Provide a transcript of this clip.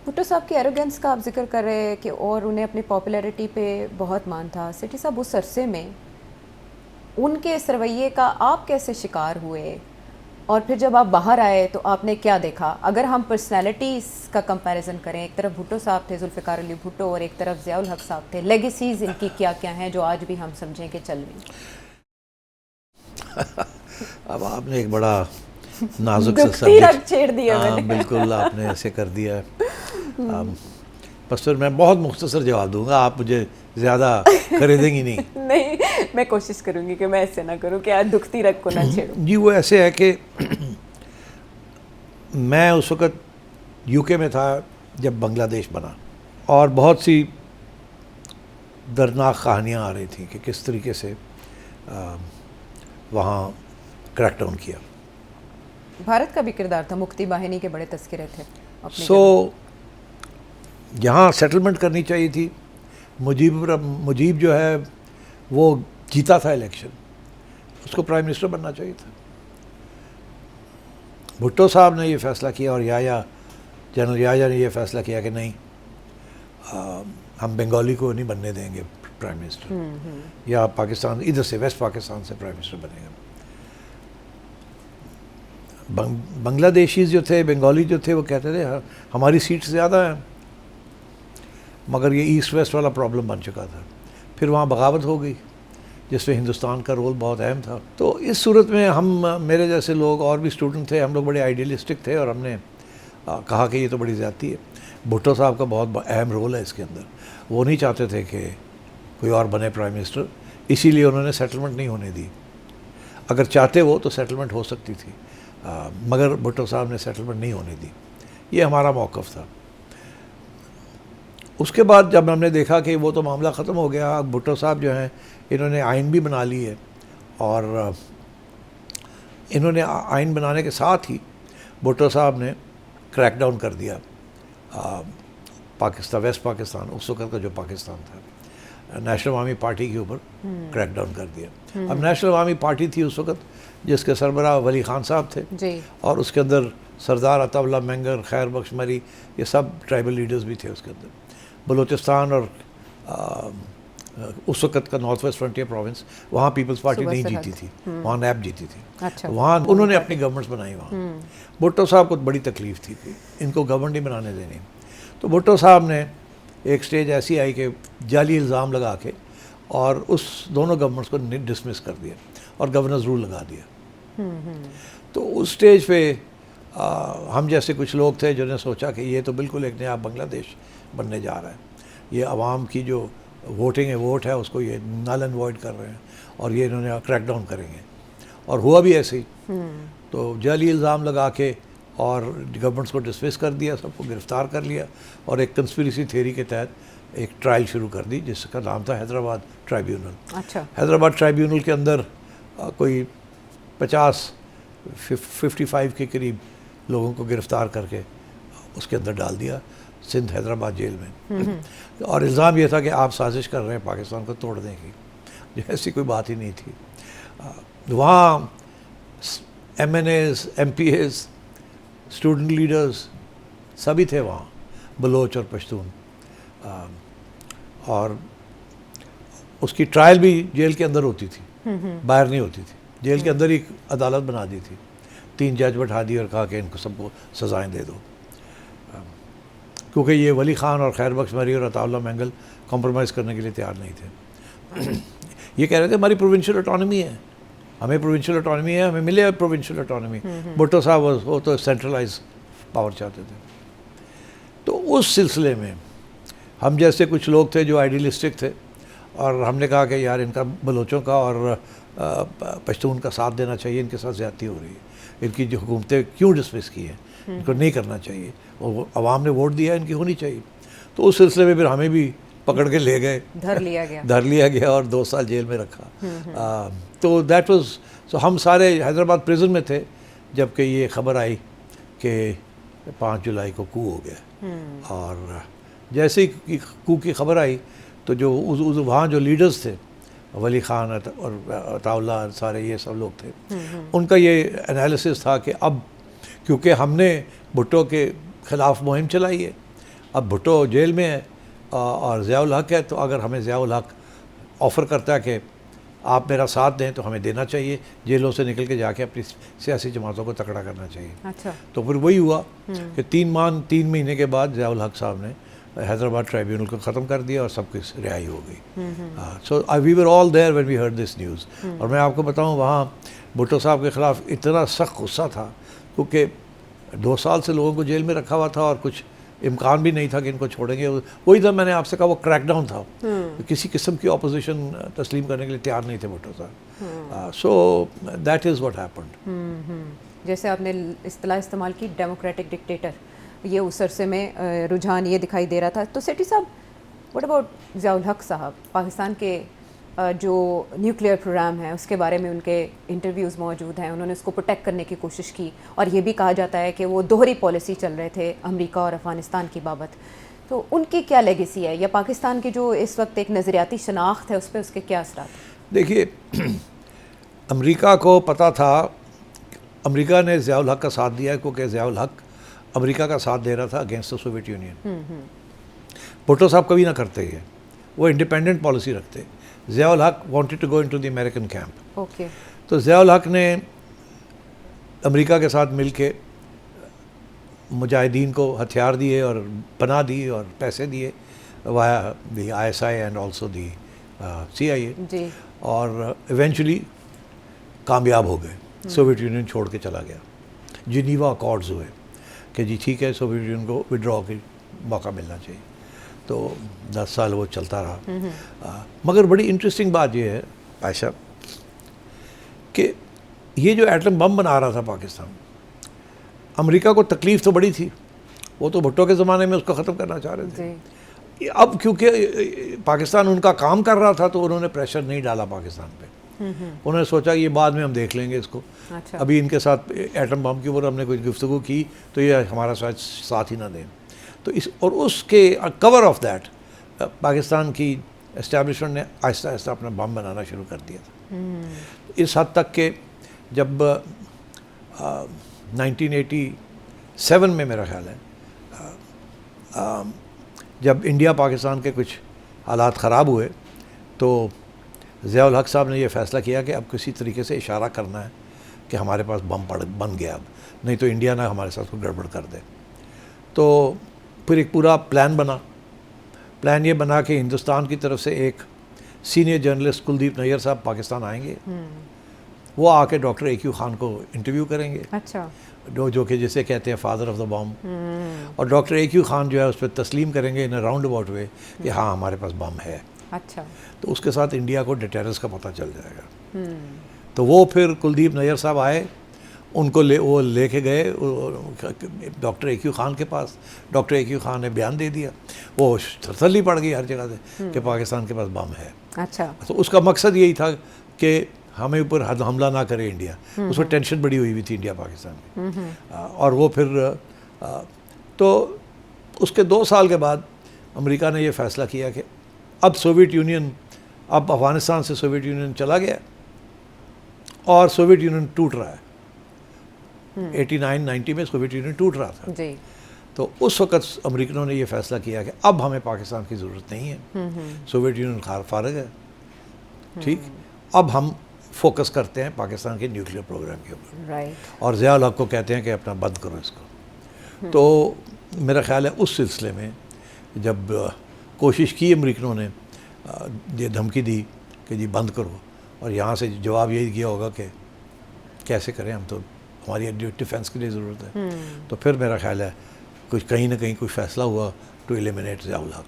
भुट्टो साहब की एरोगेंस का आप जिक्र कर रहे हैं कि और उन्हें अपनी पॉपुलैरिटी पे बहुत मान था। सेठी साहब, उस अरसे में उनके इस रवैये का आप कैसे शिकार हुए, और फिर जब आप बाहर आए तो आपने क्या देखा? अगर हम पर्सनैलिटीज़ का कंपैरिजन करें, एक तरफ भुट्टो साहब थे, जुल्फ़िकार अली भुट्टो, और एक तरफ ज़ियाउल हक साहब थे, लेगेसीज़ इनकी क्या क्या हैं जो आज भी हम समझें कि चल रही? अब आपने एक बड़ा नाजुक सा दुखती रग सब्जेक्ट, छेड़ दिया हाँ मैंने। बिल्कुल आपने ऐसे कर दिया है। बस फिर मैं बहुत मुख्तसर जवाब दूंगा, आप मुझे ज़्यादा खरीदेंगी नहीं। नहीं, मैं कोशिश करूंगी कि मैं ऐसे ना करूं कि आज दुखती रग को ना छेड़ूं। जी वो ऐसे है कि मैं उस वक़्त यूके में था जब बांग्लादेश बना, और बहुत सी दर्दनाक कहानियाँ आ रही थी कि किस तरीके से वहाँ क्रैकडाउन किया। भारत का भी किरदार था, मुक्ति बाहिनी के बड़े तस्करे थे अपनी सो यहाँ सेटलमेंट करनी चाहिए थी। मुजीब जो है वो जीता था इलेक्शन, उसको प्राइम मिनिस्टर बनना चाहिए था। भुट्टो साहब ने ये फ़ैसला किया, और जनरल याया ने ये फ़ैसला किया कि नहीं, हम बंगाली को नहीं बनने देंगे प्राइम मिनिस्टर, या पाकिस्तान इधर से वेस्ट पाकिस्तान से प्राइम मिनिस्टर बनेगा। बांग्लादेशीज़ जो थे, बंगाली जो थे, वो कहते थे हमारी सीट ज़्यादा है, मगर ये ईस्ट वेस्ट वाला प्रॉब्लम बन चुका था। फिर वहाँ बगावत हो गई जिसमें हिंदुस्तान का रोल बहुत अहम था। तो इस सूरत में हम, मेरे जैसे लोग और भी स्टूडेंट थे, हम लोग बड़े आइडियलिस्टिक थे, और हमने कहा कि ये तो बड़ी ज़्यादती है। भुट्टो साहब का बहुत अहम रोल है इसके अंदर। वो नहीं चाहते थे कि कोई और बने प्राइम मिनिस्टर, इसीलिए उन्होंने सेटलमेंट नहीं होने दी। अगर चाहते वो तो सेटलमेंट हो सकती थी, मगर भुट्टो साहब ने सेटलमेंट नहीं होने दी। ये हमारा मौक़िफ़ था। उसके बाद जब हमने देखा कि वो तो मामला ख़त्म हो गया, भुट्टो साहब जो हैं इन्होंने आइन भी बना ली है, और इन्होंने आइन बनाने के साथ ही भुट्टो साहब ने क्रैकडाउन कर दिया पाकिस्तान, वेस्ट पाकिस्तान, उस वक्त का जो पाकिस्तान था, नेशनल अवामी पार्टी के ऊपर क्रैकडाउन कर दिया। अब नेशनल अवामी पार्टी थी उस वक्त जिसके सरबराह वली खान साहब थे जी। और उसके अंदर सरदार अताउल्लाह मेंगर, खैर बख्श मरी, ये सब ट्राइबल लीडर्स भी थे उसके अंदर। बलूचिस्तान और उस वक्त का नॉर्थ वेस्ट फ्रंटियर प्रोविंस, वहाँ पीपल्स पार्टी नहीं जीती थी, वहाँ नैब जीती थी। अच्छा। वहाँ उन्होंने अपनी गवर्नमेंट्स बनाई। वहाँ भुट्टो साहब को बड़ी तकलीफ़ थी कि इनको गवर्नमेंट नहीं बनाने देनी। तो भुट्टो साहब ने एक स्टेज ऐसी आई कि जाली इल्ज़ाम लगा के और उस दोनों गवर्नमेंट्स को डिसमिस कर दिया और गवर्नर्स रूल लगा दिया। तो उस स्टेज पे हम जैसे कुछ लोग थे जिन्होंने सोचा कि ये तो बिल्कुल एक नया बांग्लादेश बनने जा रहा है, ये आवाम की जो वोटिंग है, वोट है, उसको ये नल एंड वॉइड कर रहे हैं और ये इन्होंने क्रैकडाउन करेंगे। और हुआ भी ऐसे ही। तो जाली इल्ज़ाम लगा के और गवर्नमेंट्स को डिसमिस कर दिया, सबको गिरफ़्तार कर लिया और एक कंस्पिरेसी थ्योरी के तहत एक ट्रायल शुरू कर दी जिसका नाम था हैदराबाद ट्राइब्यूनल। अच्छा। हैदराबाद ट्राइब्यूनल के अंदर कोई 55 के करीब लोगों को गिरफ़्तार करके उसके अंदर डाल दिया, सिंध हैदराबाद जेल में। और इल्ज़ाम ये था कि आप साजिश कर रहे हैं पाकिस्तान को तोड़ने की, जो ऐसी कोई बात ही नहीं थी। वहाँ MNAs, MPAs, स्टूडेंट लीडर्स सभी थे वहाँ, बलोच और पश्तून। और उसकी ट्रायल भी जेल के अंदर होती थी, बाहर नहीं होती थी। जेल के अंदर ही अदालत बना दी थी, 3 जज बैठा दिए और कहा कि इनको सबको सज़ाएं दे दो, क्योंकि ये वली खान और खैर बख्श मरी और अताउल्लाह मेंगल कॉम्प्रोमाइज़ करने के लिए तैयार नहीं थे। ये कह रहे थे हमारी प्रोविंशियल ऑटोनॉमी है, हमें प्रोविंशियल ऑटोनॉमी है, हमें मिले प्रोविंशियल ऑटोनॉमी। भुट्टो साहब वो तो सेंट्रलाइज पावर चाहते थे। तो उस सिलसिले में हम जैसे कुछ लोग थे जो आइडियलिस्टिक थे और हमने कहा कि यार इनका बलोचों का और पश्तून का साथ देना चाहिए, इनके साथ ज़्यादती हो रही है, इनकी जो हुकूमतें क्यों डिसमिस की हैं, इनको नहीं करना चाहिए, और आवाम ने वोट दिया, इनकी होनी चाहिए। तो उस सिलसिले में फिर हमें भी पकड़ के ले गए, धर लिया गया और 2 साल जेल में रखा। तो दैट वाज, सो हम सारे हैदराबाद प्रिजन में थे जबकि ये ख़बर आई कि 5 जुलाई को कू हो गया। और जैसे ही कू की ख़बर आई तो जो वहाँ जो लीडर्स थे, वली खान और अताउल्लाह, सारे ये सब लोग थे, उनका ये एनालिसिस था कि अब क्योंकि हमने भुट्टो के ख़िलाफ़ मुहिम चलाई है अब भुट्टो जेल में है और ज़ियाउल हक है, तो अगर हमें ज़ियाउल हक ऑफ़र करता है कि आप मेरा साथ दें तो हमें देना चाहिए, जेलों से निकल के जाके अपनी सियासी जमातों को तकड़ा करना चाहिए। अच्छा। तो फिर वही हुआ कि 3 महीने के बाद ज़ियाउल हक साहब ने हैदराबाद ट्राइब्यूनल को ख़त्म कर दिया और सबकी रिहाई हो गई। So we were all there when we heard this news. और मैं आपको बताऊं, वहाँ भुट्टो साहब के ख़िलाफ़ इतना सख्त गुस्सा था, क्योंकि 2 साल से लोगों को जेल में रखा हुआ था और कुछ इम्कान भी नहीं था कि इनको छोड़ेंगे। वही था, मैंने आपसे कहा, वो क्रैकडाउन था। किसी किस्म की अपोजिशन तस्लीम करने के लिए तैयार नहीं थे भुट्टो साहब। So that is what happened. जैसे आपने इस्तेलाह इस्तेमाल की डेमोक्रेटिक डिक्टेटर, ये उस अरसे में रुझान ये दिखाई दे रहा था। तो सेठी साहब, व्हाट अबाउट ज़ियाउल हक साहब? पाकिस्तान के जो न्यूक्लियर प्रोग्राम है उसके बारे में उनके इंटरव्यूज़ मौजूद हैं, उन्होंने उसको प्रोटेक्ट करने की कोशिश की और ये भी कहा जाता है कि वो दोहरी पॉलिसी चल रहे थे अमेरिका और अफ़गानिस्तान की बाबत। तो उनकी क्या लेगेसी है, या पाकिस्तान की जो इस वक्त एक नज़रियाती शनाख्त है उस पर उसके क्या असरात? देखिए, अमेरिका को पता था, अमेरिका ने ज़ियाउल हक का साथ दिया क्योंकि ज़ियाउल हक अमेरिका का साथ दे रहा था against the Soviet union. Bhutto साहब कभी ना करते ये, वो इंडिपेंडेंट पॉलिसी रखते। Ziaul Haq wanted to go into the American camp. Okay. तो ज़ियाउल हक ने अमेरिका के साथ मिलके मुजाहिदीन को हथियार दिए और पनाह दी और पैसे दिए via the ISI and also the CIA जी। और इवेंचुअली कामयाब हो गए। सोवियत यूनियन छोड़ के चला गया। जिनीवा अकॉर्ड्स हुए कि जी ठीक है, सोवियत यूनियन को विड्रॉ की मौका मिलना चाहिए। तो 10 साल वो चलता रहा। मगर बड़ी इंटरेस्टिंग बात ये है आयशा कि ये जो एटम बम बना रहा था पाकिस्तान, अमेरिका को तकलीफ़ तो बड़ी थी, वो तो भुट्टो के ज़माने में उसको ख़त्म करना चाह रहे थे। अब क्योंकि पाकिस्तान उनका काम कर रहा था तो उन्होंने प्रेशर नहीं डाला पाकिस्तान पे। उन्होंने सोचा ये बाद में हम देख लेंगे इसको। अच्छा। अभी इनके साथ एटम बम के ऊपर हमने कुछ गुफ्तगू की तो ये हमारा साथ ही ना दें। तो इस और उसके कवर ऑफ दैट पाकिस्तान की एस्टेब्लिशमेंट ने आहिस्ता आहिस्ता अपना बम बनाना शुरू कर दिया था। इस हद तक कि जब 1987 में मेरा ख्याल है, जब इंडिया पाकिस्तान के कुछ हालात ख़राब हुए तो ज़ियाउल हक साहब ने यह फ़ैसला किया कि अब किसी तरीके से इशारा करना है कि हमारे पास बम बन गया, अब नहीं तो इंडिया ना हमारे साथ कोई गड़बड़ कर दे। तो फिर एक पूरा प्लान बना। प्लान ये बना कि हिंदुस्तान की तरफ से एक सीनियर जर्नलिस्ट कुलदीप नैयर साहब पाकिस्तान आएंगे। वो आके डॉक्टर AQ खान को इंटरव्यू करेंगे। अच्छा। जो कि जिसे कहते हैं फादर ऑफ द बॉम्ब। और डॉक्टर AQ खान जो है उस पर तस्लीम करेंगे इन राउंड अबाउट वे कि हाँ हमारे पास बम है। अच्छा। तो उसके साथ इंडिया को डिटेरेंस का पता चल जाएगा। तो वो फिर कुलदीप नैयर साहब आए, उनको वो लेके गए डॉक्टर AQ खान के पास। डॉक्टर AQ खान ने बयान दे दिया, वो तसल्ली पड़ गई हर जगह से कि पाकिस्तान के पास बम है। अच्छा। तो उसका मकसद यही था कि हमें ऊपर हमला ना करे इंडिया। उसको टेंशन बड़ी हुई थी इंडिया पाकिस्तान की। और वो फिर तो उसके 2 साल के बाद अमेरिका ने ये फ़ैसला किया कि अब सोवियत यूनियन, अब अफ़गानिस्तान से सोवियत यूनियन चला गया और सोवियत यूनियन टूट रहा है। 89-90 में सोवियत यूनियन टूट रहा था जी। तो उस वक़्त अमेरिकनों ने ये फ़ैसला किया कि अब हमें पाकिस्तान की ज़रूरत नहीं है, सोवियत यूनियन फारग है, ठीक, अब हम फोकस करते हैं पाकिस्तान के न्यूक्लियर प्रोग्राम के ऊपर। राइट। और ज़ियाउल हक को कहते हैं कि अपना बंद करो इसको। तो मेरा ख्याल है उस सिलसिले में जब कोशिश की अमेरिकनों ने, ये धमकी दी कि जी बंद करो, और यहाँ से जवाब यही दिया होगा कि कैसे करें, हम तो हमारी डिफेंस के लिए ज़रूरत है। तो फिर मेरा ख्याल है कुछ कहीं ना कहीं कुछ फ़ैसला हुआ टू एलिमिनेट ज़ियाउल हक।